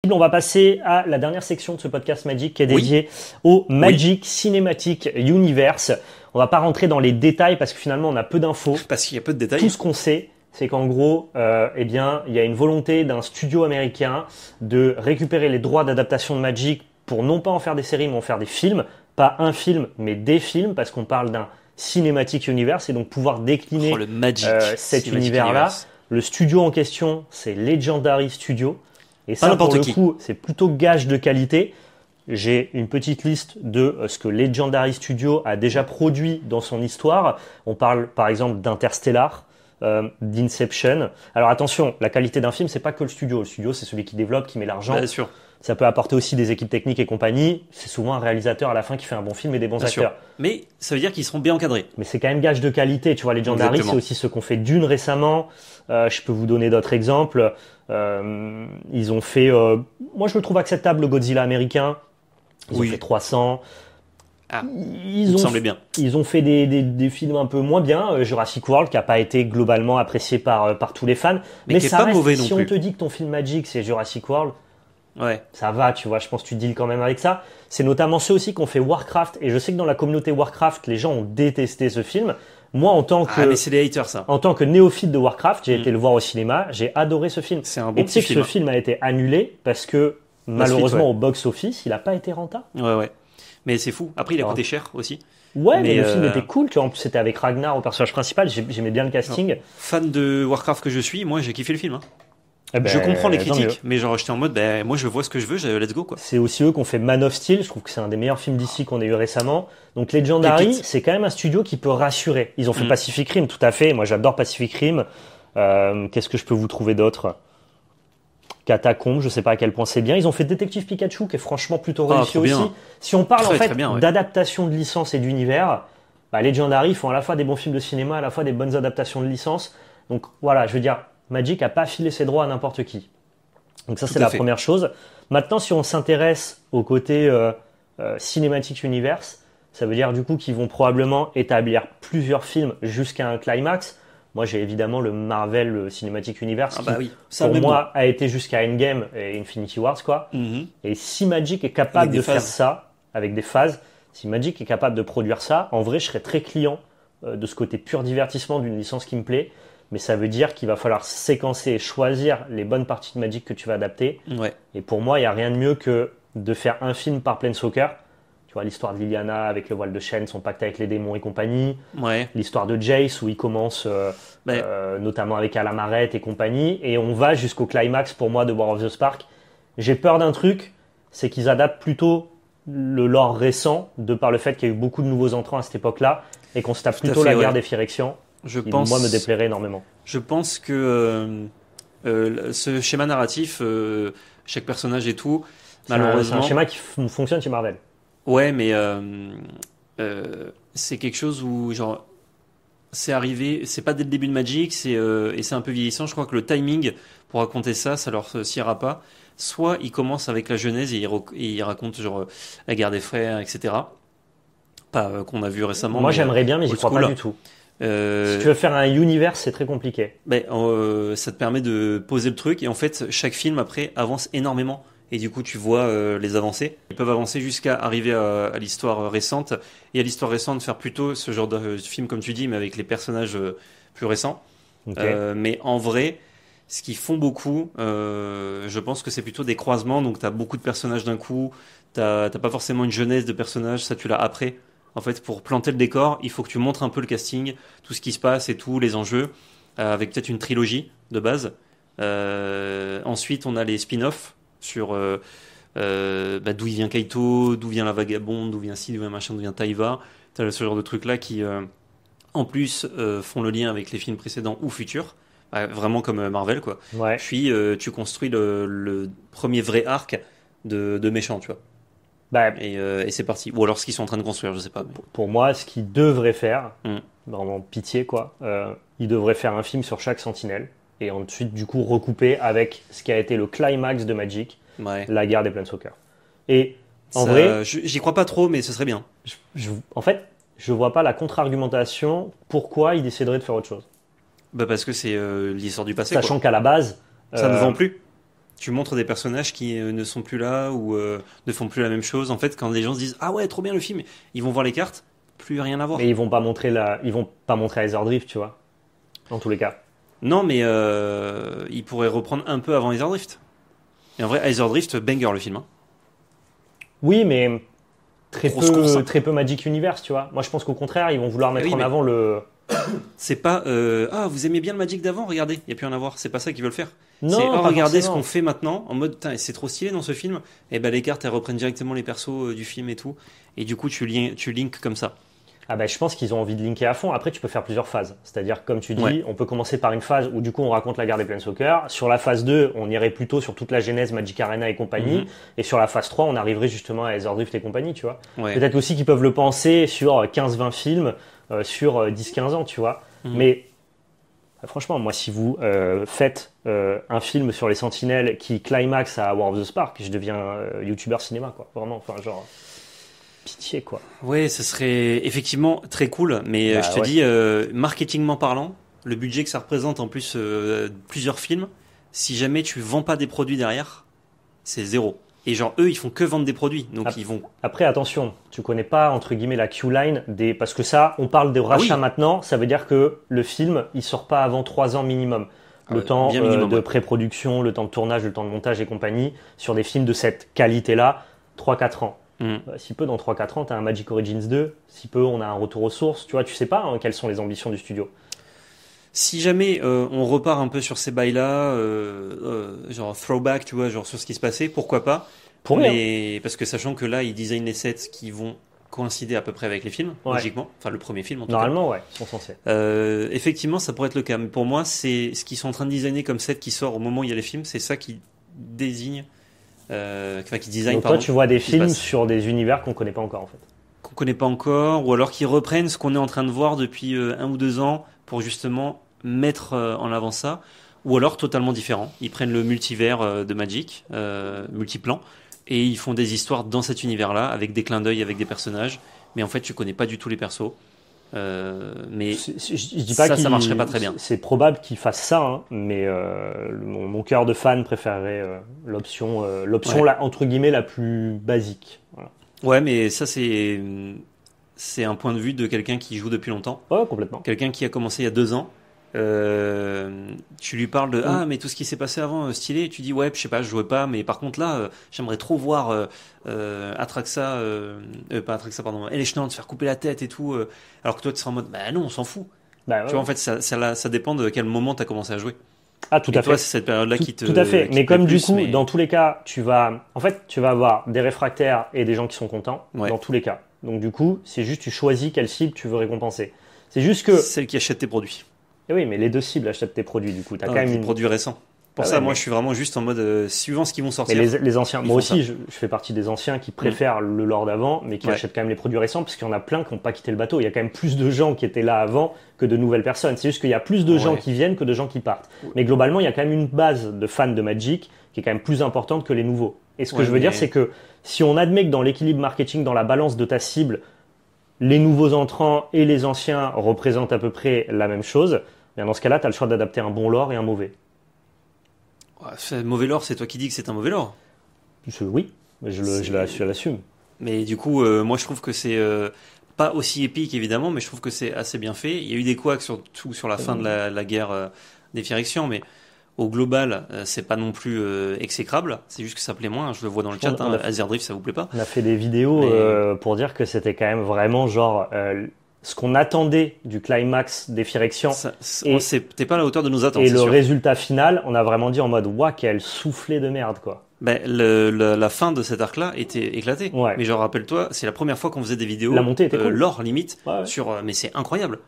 On va passer à la dernière section de ce podcast Magic qui est dédiée au Magic Cinematic Universe. On va pas rentrer dans les détails parce que finalement on a peu d'infos. Parce qu'il y a peu de détails. Tout ce qu'on sait, c'est qu'en gros, il y a une volonté d'un studio américain de récupérer les droits d'adaptation de Magic pour non pas en faire des séries mais en faire des films. Pas un film mais des films parce qu'on parle d'un Cinematic Universe et donc pouvoir décliner le Magic, cet univers-là. Le studio en question, c'est Legendary Studio. Et ça, pour le coup, c'est plutôt gage de qualité. J'ai une petite liste de ce que Legendary Studio a déjà produit dans son histoire. On parle par exemple d'Interstellar, d'Inception. Alors attention, la qualité d'un film, c'est pas que le studio. Le studio, c'est celui qui développe, qui met l'argent. Bien sûr. Ça peut apporter aussi des équipes techniques et compagnie. C'est souvent un réalisateur à la fin qui fait un bon film et des bons acteurs. Mais ça veut dire qu'ils seront bien encadrés. Mais c'est quand même gage de qualité. Tu vois, Legendary, c'est aussi ceux qu'on fait Dune récemment. Je peux vous donner d'autres exemples. Ils ont fait, moi je le trouve acceptable, le Godzilla américain. Ils ont fait 300. Il me semblait bien. Ils ont fait des films un peu moins bien. Jurassic World, qui n'a pas été globalement apprécié par tous les fans. Mais qui ça est pas reste, mauvais non si plus. On te dit que ton film Magic, c'est Jurassic World, ouais. Ça va, tu vois, je pense que tu deals quand même avec ça. C'est notamment ceux aussi qui ont fait Warcraft. Et je sais que dans la communauté Warcraft, les gens ont détesté ce film. Moi, en tant que, mais c'est des haters, ça. En tant que néophyte de Warcraft, j'ai été le voir au cinéma, j'ai adoré ce film. C'est un bon et tu sais que film. Ce film a été annulé parce que malheureusement au box-office, il n'a pas été rentable. Ouais. Mais c'est fou. Après, il a coûté cher aussi. Ouais, mais le film était cool. Tu vois, en plus, c'était avec Ragnar au personnage principal. J'aimais bien le casting. Fan de Warcraft que je suis, moi, j'ai kiffé le film. Je comprends les critiques, mais genre j'étais en mode, moi je vois ce que je veux, let's go quoi. C'est aussi eux qui ont fait Man of Steel, je trouve que c'est un des meilleurs films d'ici qu'on ait eu récemment. Donc Legendary, c'est quand même un studio qui peut rassurer. Ils ont fait Pacific Rim, tout à fait. Moi j'adore Pacific Rim. Qu'est-ce que je peux vous trouver d'autre? Catacombe, je sais pas à quel point c'est bien. Ils ont fait Détective Pikachu, qui est franchement plutôt réussi aussi. Bien. Si on parle d'adaptation de licence et d'univers, Legendary font à la fois des bons films de cinéma, à la fois des bonnes adaptations de licence. Donc voilà, je veux dire, Magic n'a pas filé ses droits à n'importe qui. Donc ça, c'est la première chose. Maintenant, si on s'intéresse au côté Cinematic Universe, ça veut dire du coup qu'ils vont probablement établir plusieurs films jusqu'à un climax. Moi, j'ai évidemment le Marvel Cinematic Universe qui, pour moi, a été jusqu'à Endgame et Infinity Wars, quoi. Et si Magic est capable de faire ça, avec des phases, si Magic est capable de produire ça, en vrai, je serais très client de ce côté pur divertissement d'une licence qui me plaît. Mais ça veut dire qu'il va falloir séquencer et choisir les bonnes parties de Magic que tu vas adapter. Ouais. Et pour moi, il n'y a rien de mieux que de faire un film par Planeswalker. Tu vois, l'histoire de Liliana avec le voile de chêne, son pacte avec les démons et compagnie. Ouais. L'histoire de Jace où il commence notamment avec Alamarette et compagnie. Et on va jusqu'au climax pour moi de War of the Spark. J'ai peur d'un truc, c'est qu'ils adaptent plutôt le lore récent de par le fait qu'il y a eu beaucoup de nouveaux entrants à cette époque-là et qu'on se tape plutôt la guerre des Phyrexians. Moi, me déplairait énormément. Je pense que ce schéma narratif, chaque personnage et tout, malheureusement... C'est un schéma qui fonctionne chez Marvel. Ouais, mais c'est quelque chose où, genre, c'est arrivé, c'est pas dès le début de Magic, et c'est un peu vieillissant. Je crois que le timing pour raconter ça leur siera pas. Soit ils commencent avec la genèse et ils racontent, genre, la guerre des frères, etc. Pas qu'on a vu récemment. Moi, j'aimerais bien, mais j'y crois pas du tout. Si tu veux faire un univers, c'est très compliqué. Ça te permet de poser le truc et en fait chaque film après avance énormément et du coup tu vois les avancées. Ils peuvent avancer jusqu'à arriver à l'histoire récente et à l'histoire récente faire plutôt ce genre de film comme tu dis mais avec les personnages plus récents. Okay. Mais en vrai, ce qu'ils font beaucoup, je pense que c'est plutôt des croisements. Donc t'as beaucoup de personnages d'un coup, t'as pas forcément une genèse de personnages, ça tu l'as après. En fait, pour planter le décor, il faut que tu montres un peu le casting, tout ce qui se passe et tous les enjeux, avec peut-être une trilogie de base. Ensuite, on a les spin-offs sur d'où il vient Kaito, d'où vient la vagabonde, d'où vient ci, d'où vient machin, d'où vient Taiva. T'as ce genre de trucs-là qui, en plus, font le lien avec les films précédents ou futurs. Vraiment comme Marvel, quoi. Ouais. Puis, tu construis le premier vrai arc de méchant, tu vois. Et c'est parti. Ou alors ce qu'ils sont en train de construire, je sais pas. Mais... Pour moi, ce qu'ils devraient faire, vraiment pitié quoi, ils devraient faire un film sur chaque sentinelle et ensuite du coup recouper avec ce qui a été le climax de Magic, la guerre des Planeswalkers. Et en vrai, j'y crois pas trop, mais ce serait bien. En fait, je vois pas la contre-argumentation pourquoi ils décideraient de faire autre chose. Parce que c'est l'histoire du passé. Sachant qu'à la base, ça ne vend plus. tu montres des personnages qui ne sont plus là ou ne font plus la même chose. En fait, quand les gens se disent ah ouais, trop bien le film, ils vont voir les cartes, plus rien à voir. Mais ils vont pas montrer Hazardrift, tu vois, dans tous les cas. Non, mais ils pourraient reprendre un peu avant Hazardrift. Et en vrai, Hazardrift, banger le film. Hein. Oui, mais très peu Magic Universe, tu vois. Moi, je pense qu'au contraire, ils vont vouloir mettre en avant le... C'est pas vous aimez bien le Magic d'avant, regardez, il n'y a plus rien à voir, c'est pas ça qu'ils veulent faire. Non, c'est regardez forcément. Ce qu'on fait maintenant en mode c'est trop stylé dans ce film, et ben les cartes elles reprennent directement les persos du film et tout, et du coup tu links comme ça. Ah bah, je pense qu'ils ont envie de linker à fond. Après, tu peux faire plusieurs phases. C'est-à-dire, comme tu dis, on peut commencer par une phase où du coup on raconte la guerre des Planeswalkers. Sur la phase 2, on irait plutôt sur toute la genèse Magic Arena et compagnie. Et sur la phase 3, on arriverait justement à Hazardrift et compagnie, tu vois. Peut-être aussi qu'ils peuvent le penser sur 15-20 films, sur 10-15 ans, tu vois. Mais franchement, moi, si vous faites un film sur les Sentinelles qui climax à War of the Spark, je deviens youtubeur cinéma, quoi. Vraiment, enfin, genre... Pitié, quoi. Ouais, ce serait effectivement très cool, mais je te dis, marketingment parlant, le budget que ça représente en plus plusieurs films, si jamais tu vends pas des produits derrière, c'est zéro. Et genre eux, ils font que vendre des produits, donc ils vont. Après, attention, tu connais pas entre guillemets la Q-line parce que ça, on parle de rachat maintenant, ça veut dire que le film, il sort pas avant 3 ans minimum. Le temps de pré-production, le temps de tournage, le temps de montage et compagnie, sur des films de cette qualité-là, 3-4 ans. Si peu, dans 3-4 ans, tu as un Magic Origins 2. Si peu, on a un retour aux sources. Tu vois, tu sais pas quelles sont les ambitions du studio. Si jamais on repart un peu sur ces bails-là, genre throwback, tu vois, genre sur ce qui se passait, pourquoi pas. Mais parce que sachant que là, ils designent les sets qui vont coïncider à peu près avec les films, logiquement. Enfin, le premier film, en tout cas. Normalement, ouais, ils sont censés. Effectivement, ça pourrait être le cas. Mais pour moi, c'est ce qu'ils sont en train de designer comme set qui sort au moment où il y a les films. C'est ça qui désigne... qui design. Donc toi, tu vois des films sur des univers qu'on connaît pas encore en fait. Qu'on connaît pas encore, ou alors qui reprennent ce qu'on est en train de voir depuis 1 ou 2 ans pour justement mettre en avant ça, ou alors totalement différent. Ils prennent le multivers de Magic, multiplan, et ils font des histoires dans cet univers-là avec des clins d'œil avec des personnages, mais en fait tu connais pas du tout les persos. Mais je dis pas ça marcherait pas très bien. C'est probable qu'ils fassent ça, hein, mais mon cœur de fan préférerait l'option entre guillemets la plus basique. Voilà. Ouais, mais ça c'est un point de vue de quelqu'un qui joue depuis longtemps. Ouais, complètement. Quelqu'un qui a commencé il y a 2 ans. Tu lui parles de mais tout ce qui s'est passé avant stylé, et tu dis ouais je sais pas, je jouais pas, mais par contre là j'aimerais trop voir Atraxa pas Atraxa pardon, Eleschnan se faire couper la tête et tout, alors que toi tu seras en mode bah non on s'en fout. Tu vois en fait ça dépend de quel moment tu as commencé à jouer. Ah tout à fait. Toi c'est cette période là qui te tout à fait, mais comme du coup dans tous les cas tu vas avoir des réfractaires et des gens qui sont contents dans tous les cas, donc du coup c'est juste tu choisis quelle cible tu veux récompenser. C'est juste que celle qui achète tes produits. Et oui, mais les deux cibles achètent tes produits, du coup. T'as quand même des produits récents. Pour ça, moi, je suis vraiment juste en mode suivant ce qu'ils vont sortir. Mais les anciens, moi aussi, je fais partie des anciens qui préfèrent le lore d'avant, mais qui achètent quand même les produits récents, parce qu'il y en a plein qui n'ont pas quitté le bateau. Il y a quand même plus de gens qui étaient là avant que de nouvelles personnes. C'est juste qu'il y a plus de gens qui viennent que de gens qui partent. Mais globalement, il y a quand même une base de fans de Magic qui est quand même plus importante que les nouveaux. Et ce que je veux dire, c'est que si on admet que dans l'équilibre marketing, dans la balance de ta cible, les nouveaux entrants et les anciens représentent à peu près la même chose, bien dans ce cas-là, tu as le choix d'adapter un bon lore et un mauvais. Mauvais lore, c'est toi qui dis que c'est un mauvais lore. Oui, mais je l'assume. Mais du coup, moi je trouve que c'est pas aussi épique évidemment, mais je trouve que c'est assez bien fait. Il y a eu des couacs surtout sur la fin de la guerre des Phyrexians, mais au global, c'est pas non plus exécrable. C'est juste que ça plaît moins. Je le vois dans le chat. Hazardrift, ça vous plaît pas? On a fait des vidéos pour dire que c'était quand même vraiment genre ce qu'on attendait du climax des Phyrexians. T'es pas à la hauteur de nos attentes. Et le résultat final, on a vraiment dit en mode ouah, quel soufflé de merde quoi. Ben, la fin de cet arc-là était éclatée. Ouais. Mais genre, rappelle-toi, c'est la première fois qu'on faisait des vidéos. La montée était cool. Lore limite sur. Mais c'est incroyable.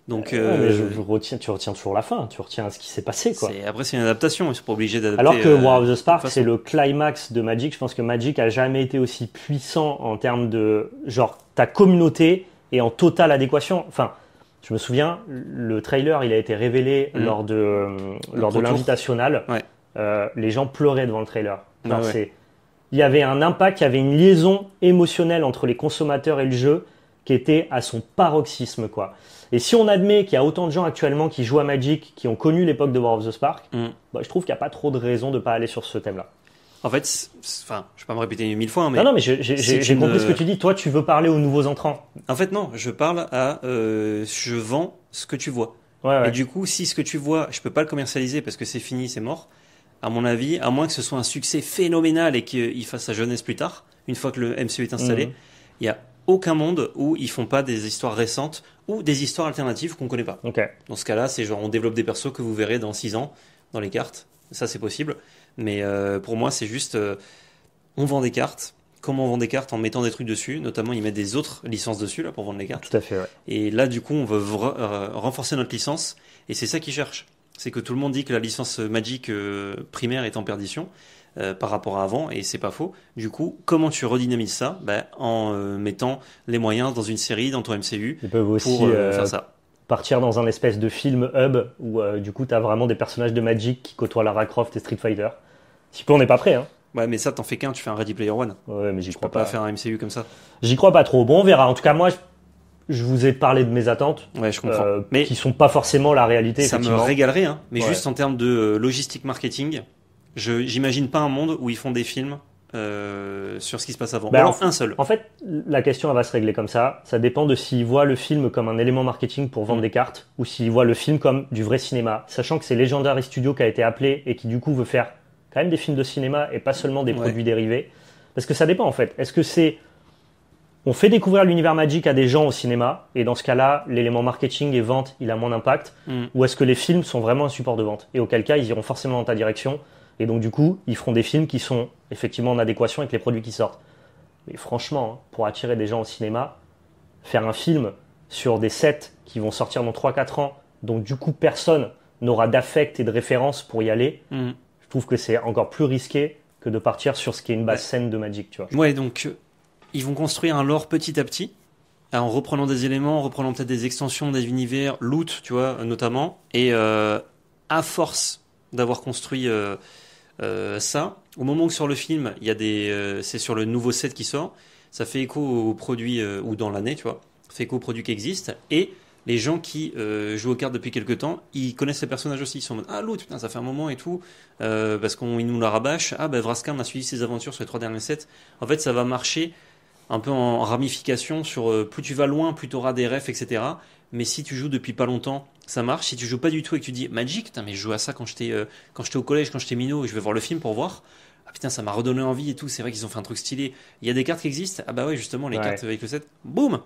Donc, mais tu retiens toujours la fin, tu retiens ce qui s'est passé quoi. Après c'est une adaptation, ils sont pas obligés d'adapter. Alors que War of the Spark c'est le climax de Magic. Je pense que Magic a jamais été aussi puissant en termes de genre ta communauté est en totale adéquation. Enfin, je me souviens, le trailer il a été révélé lors de l'invitationnal. Ouais. Les gens pleuraient devant le trailer. Il y avait un impact, il y avait une liaison émotionnelle entre les consommateurs et le jeu qui était à son paroxysme, quoi. Et si on admet qu'il y a autant de gens actuellement qui jouent à Magic, qui ont connu l'époque de War of the Spark, bah, je trouve qu'il n'y a pas trop de raison de ne pas aller sur ce thème-là. En fait, enfin, je vais pas me répéter 1000 fois, mais... Non, mais j'ai compris ce que tu dis. Toi, tu veux parler aux nouveaux entrants. En fait, non, je parle à... je vends ce que tu vois. Ouais. Et du coup, si ce que tu vois, je peux pas le commercialiser parce que c'est fini, c'est mort, à mon avis, à moins que ce soit un succès phénoménal et qu'il fasse sa jeunesse plus tard, une fois que le MCU est installé, il y a aucun monde où ils font pas des histoires récentes ou des histoires alternatives qu'on connaît pas. Okay. Dans ce cas-là, c'est genre on développe des persos que vous verrez dans 6 ans dans les cartes. Ça, c'est possible. Mais pour moi, c'est juste on vend des cartes. Comment on vend des cartes en mettant des trucs dessus, notamment ils mettent des autres licences dessus là pour vendre les cartes. Tout à fait, ouais. Et là, du coup, on veut renforcer notre licence et c'est ça qu'ils cherchent. C'est que tout le monde dit que la licence Magic primaire est en perdition par rapport à avant et c'est pas faux. Du coup, comment tu redynamises ça? En mettant les moyens dans une série, dans ton MCU. Ils peuvent aussi pour faire ça. Partir dans un espèce de film hub où du coup tu as vraiment des personnages de Magic qui côtoient Lara Croft et Street Fighter. Si peu on n'est pas prêt, hein. Ouais, mais ça, t'en fais qu'un, tu fais un Ready Player One. Ouais, mais j'y crois pas. Tu peux pas faire un MCU comme ça. J'y crois pas trop. Bon, on verra. En tout cas, moi, je vous ai parlé de mes attentes. Ouais, je comprends. Mais qui sont pas forcément la réalité. Ça me régalerait, hein. Mais juste en termes de logistique marketing, j'imagine pas un monde où ils font des films sur ce qui se passe avant. Alors, un seul. En fait, la question, elle va se régler comme ça. Ça dépend de s'ils voient le film comme un élément marketing pour vendre des cartes ou s'ils voient le film comme du vrai cinéma. Sachant que c'est Legendary Studio qui a été appelé et qui, du coup, veut faire quand même des films de cinéma et pas seulement des produits dérivés. Parce que ça dépend, en fait. Est-ce que c'est... On fait découvrir l'univers Magic à des gens au cinéma et dans ce cas-là, l'élément marketing et vente, il a moins d'impact. Ou est-ce que les films sont vraiment un support de vente? Et auquel cas, ils iront forcément dans ta direction. Et donc, du coup, ils feront des films qui sont effectivement en adéquation avec les produits qui sortent. Mais franchement, hein, pour attirer des gens au cinéma, faire un film sur des sets qui vont sortir dans 3-4 ans, donc du coup, personne n'aura d'affect et de référence pour y aller, je trouve que c'est encore plus risqué que de partir sur ce qui est une base saine de Magic, tu vois. Ouais, donc ils vont construire un lore petit à petit, en reprenant des éléments, en reprenant peut-être des extensions des univers, loot, tu vois, notamment, et à force d'avoir construit ça, au moment où sur le film, il y a c'est sur le nouveau set qui sort, ça fait écho aux produits, ou dans l'année, tu vois, ça fait écho aux produits qui existent, et les gens qui jouent aux cartes depuis quelques temps, ils connaissent les personnages aussi. Ils sont en mode ah l'autre, putain, ça fait un moment et tout, parce qu'ils nous la rabâchent. Ah ben Vraska, on a suivi ses aventures sur les 3 derniers sets. En fait, ça va marcher un peu en ramification sur plus tu vas loin, plus tu auras des refs, etc. Mais si tu joues depuis pas longtemps, ça marche. Si tu joues pas du tout et que tu dis Magic, putain, mais je joue à ça quand j'étais au collège, quand j'étais minot, et je vais voir le film pour voir. Ah putain, ça m'a redonné envie et tout. C'est vrai qu'ils ont fait un truc stylé. Il y a des cartes qui existent. Ah bah ouais, justement, les cartes avec le set. Boum.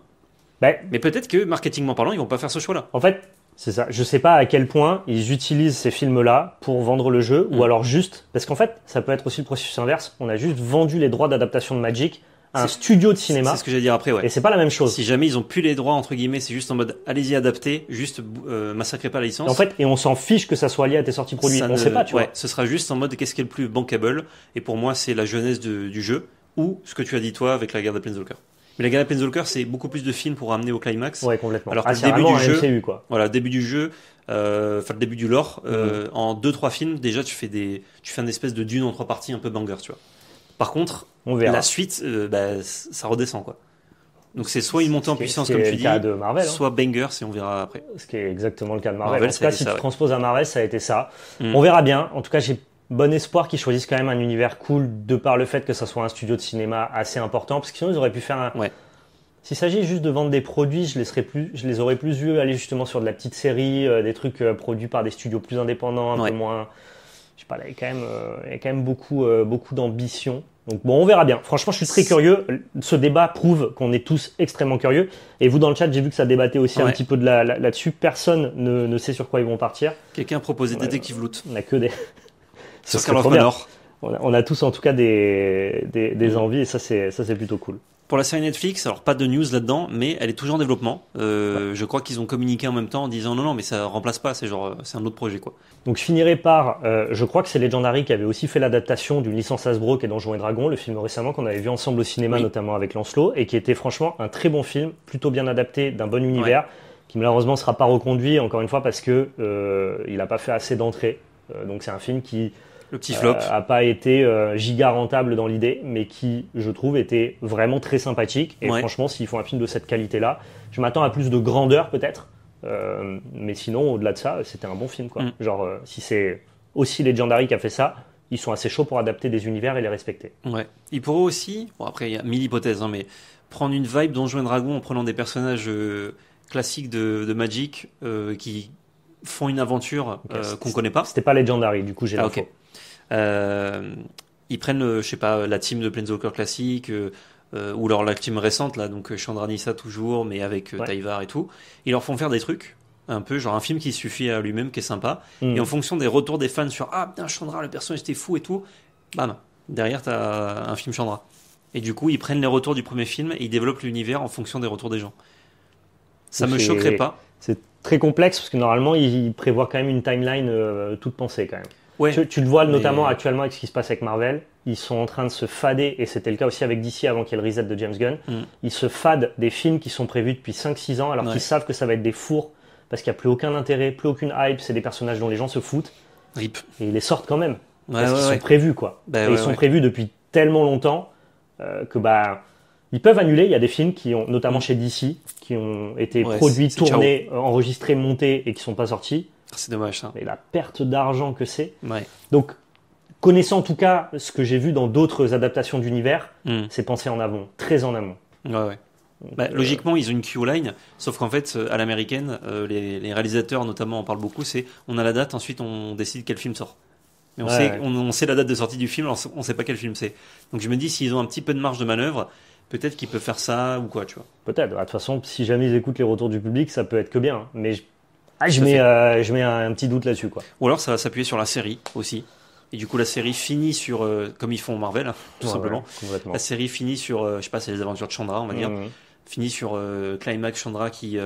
Mais peut-être que, marketingment parlant, ils vont pas faire ce choix-là. En fait, c'est ça. Je sais pas à quel point ils utilisent ces films-là pour vendre le jeu, ou alors juste... Parce qu'en fait, ça peut être aussi le processus inverse. On a juste vendu les droits d'adaptation de Magic à un studio de cinéma. C'est ce que j'allais dire après, ouais. Et c'est pas la même chose. Si jamais ils ont plus les droits, entre guillemets, c'est juste en mode, allez-y, adaptez, juste massacrez pas la licence. En fait, et on s'en fiche que ça soit lié à tes sorties produits. On sait pas, tu vois. Ce sera juste en mode, qu'est-ce qui est le plus bankable. Et pour moi, c'est la jeunesse du jeu, ou ce que tu as dit toi avec la guerre de Planeswalker. Mais la guerre de Planeswalker, c'est beaucoup plus de films pour ramener au climax. Ouais, complètement. Alors que le début du jeu, MCU, quoi. Voilà, début du jeu, le début du lore, en 2-3 films, déjà tu fais une espèce de Dune en 3 parties un peu banger, tu vois. Par contre, la suite, ça redescend, quoi. Donc c'est soit une montée en puissance, comme tu dis, Marvel, soit banger, et on verra après. Ce qui est exactement le cas de Marvel. En tout cas, si tu transposes à Marvel, ça a été ça. Mm. On verra bien. En tout cas, j'ai bon espoir qu'ils choisissent quand même un univers cool de par le fait que ça soit un studio de cinéma assez important, parce que sinon ils auraient pu faire un... Ouais. S'il s'agit juste de vendre des produits, je les aurais plus vus aller justement sur de la petite série, des trucs produits par des studios plus indépendants, un peu moins... Je sais pas, là, il y a quand même beaucoup d'ambition. Donc bon, on verra bien. Franchement, je suis très curieux. Ce débat prouve qu'on est tous extrêmement curieux. Et vous, dans le chat, j'ai vu que ça débattait aussi un petit peu là-dessus. Personne ne sait sur quoi ils vont partir. Quelqu'un a proposé Détective Loot. On n'a que des... Sur Call of Honor. On a tous en tout cas des envies et ça c'est plutôt cool. Pour la série Netflix, alors pas de news là-dedans, mais elle est toujours en développement. Je crois qu'ils ont communiqué en même temps en disant non, mais ça remplace pas, c'est un autre projet, quoi. Donc je finirai par, je crois que c'est Legendary qui avait aussi fait l'adaptation d'une licence Hasbro qui est Donjons et Dragons, le film récemment qu'on avait vu ensemble au cinéma, notamment avec Lancelot, et qui était franchement un très bon film, plutôt bien adapté, d'un bon univers, qui malheureusement ne sera pas reconduit, encore une fois, parce que il n'a pas fait assez d'entrées. Donc c'est un film qui Le petit flop. A pas été giga rentable dans l'idée, mais qui, je trouve, était vraiment très sympathique. Et franchement, s'ils font un film de cette qualité-là, je m'attends à plus de grandeur peut-être. Mais sinon, au-delà de ça, c'était un bon film, quoi. Genre, si c'est aussi Legendary qui a fait ça, ils sont assez chauds pour adapter des univers et les respecter. Ouais. Ils pourraient aussi, bon après il y a 1000 hypothèses, hein, mais prendre une vibe Donjons et Dragons en prenant des personnages classiques de Magic qui font une aventure qu'on connaît pas. C'était pas Legendary, du coup j'ai l'info. Okay. Ils prennent, je sais pas, la team de Planeswalker classique ou alors la team récente là, donc Chandra Nissa toujours, mais avec Tyvar et tout. Ils leur font faire des trucs. Un peu genre un film qui suffit à lui-même, qui est sympa, et en fonction des retours des fans sur ah putain Chandra, le personnage était fou et tout, bam, derrière t'as un film Chandra, et du coup ils prennent les retours du premier film et ils développent l'univers en fonction des retours des gens. Ça me choquerait pas. C'est très complexe parce que normalement ils prévoient quand même une timeline toute pensée quand même. Ouais, tu le vois notamment actuellement avec ce qui se passe avec Marvel, ils sont en train de se fader, et c'était le cas aussi avec DC avant qu'il y ait le reset de James Gunn, ils se fadent des films qui sont prévus depuis 5-6 ans alors qu'ils savent que ça va être des fours parce qu'il n'y a plus aucun intérêt, plus aucune hype, c'est des personnages dont les gens se foutent. Rip. Et ils les sortent quand même. Parce qu'ils sont prévus, quoi. Ils sont prévus depuis tellement longtemps que ils peuvent annuler. Il y a des films qui ont, notamment chez DC, qui ont été produits, tournés, enregistrés, montés et qui ne sont pas sortis. C'est dommage, ça. Et la perte d'argent que c'est. Ouais. Donc, connaissant en tout cas ce que j'ai vu dans d'autres adaptations d'univers, c'est pensé en amont, très en amont. Ouais. Logiquement, ils ont une queue line, sauf qu'en fait, à l'américaine, les réalisateurs notamment en parlent beaucoup, c'est on a la date, ensuite on décide quel film sort. Mais on sait la date de sortie du film, on ne sait pas quel film c'est. Donc je me dis, s'ils ont un petit peu de marge de manœuvre, peut-être qu'ils peuvent faire ça ou quoi, tu vois. Peut-être. De toute façon, si jamais ils écoutent les retours du public, ça peut être que bien. Mais je mets un petit doute là-dessus, quoi. Ou alors ça va s'appuyer sur la série aussi. Et du coup, la série finit sur, comme ils font Marvel, tout simplement. La série finit sur, je sais pas, c'est les aventures de Chandra, on va dire. Finit sur Climax Chandra qui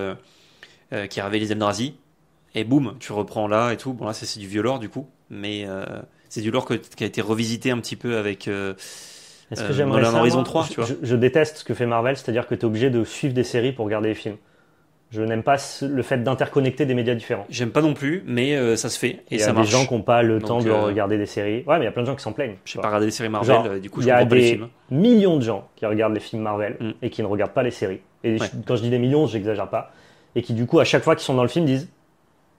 réveille les Eldrazi. Et boum, tu reprends là et tout. Bon, là, c'est du vieux lore du coup. Mais c'est du lore qui a été revisité un petit peu avec Modern Horizon 3, tu vois. Je déteste ce que fait Marvel, c'est-à-dire que tu es obligé de suivre des séries pour regarder les films. Je n'aime pas le fait d'interconnecter des médias différents. J'aime pas non plus, mais ça se fait et ça marche. Il y a des gens qui n'ont pas le temps de regarder des séries. Ouais, mais il y a plein de gens qui s'en plaignent. Je sais pas regarder des séries Marvel, du coup je comprends pas les films. Il y a des millions de gens qui regardent les films Marvel et qui ne regardent pas les séries. Et quand je dis des millions, j'exagère pas. Et qui du coup, à chaque fois qu'ils sont dans le film, disent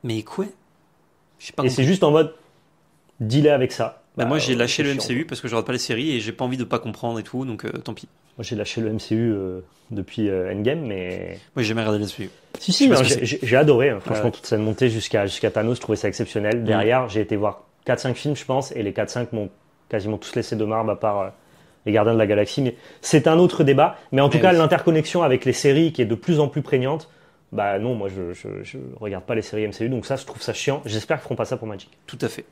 mais quoi? Et c'est juste en mode dealer avec ça. Moi j'ai lâché le MCU parce que je regarde pas les séries et j'ai pas envie de pas comprendre et tout, donc tant pis. Moi j'ai lâché le MCU depuis Endgame, mais... Moi j'ai jamais regardé le MCU. Si, j'ai adoré. Franchement, toute cette montée jusqu'à Thanos, je trouvais ça exceptionnel. Derrière, j'ai été voir 4-5 films, je pense, et les 4-5 m'ont quasiment tous laissé de marbre à part les Gardiens de la Galaxie. Mais c'est un autre débat. Mais en tout cas, l'interconnexion avec les séries qui est de plus en plus prégnante, non, moi je regarde pas les séries MCU, donc ça, je trouve ça chiant. J'espère qu'ils feront pas ça pour Magic. Tout à fait.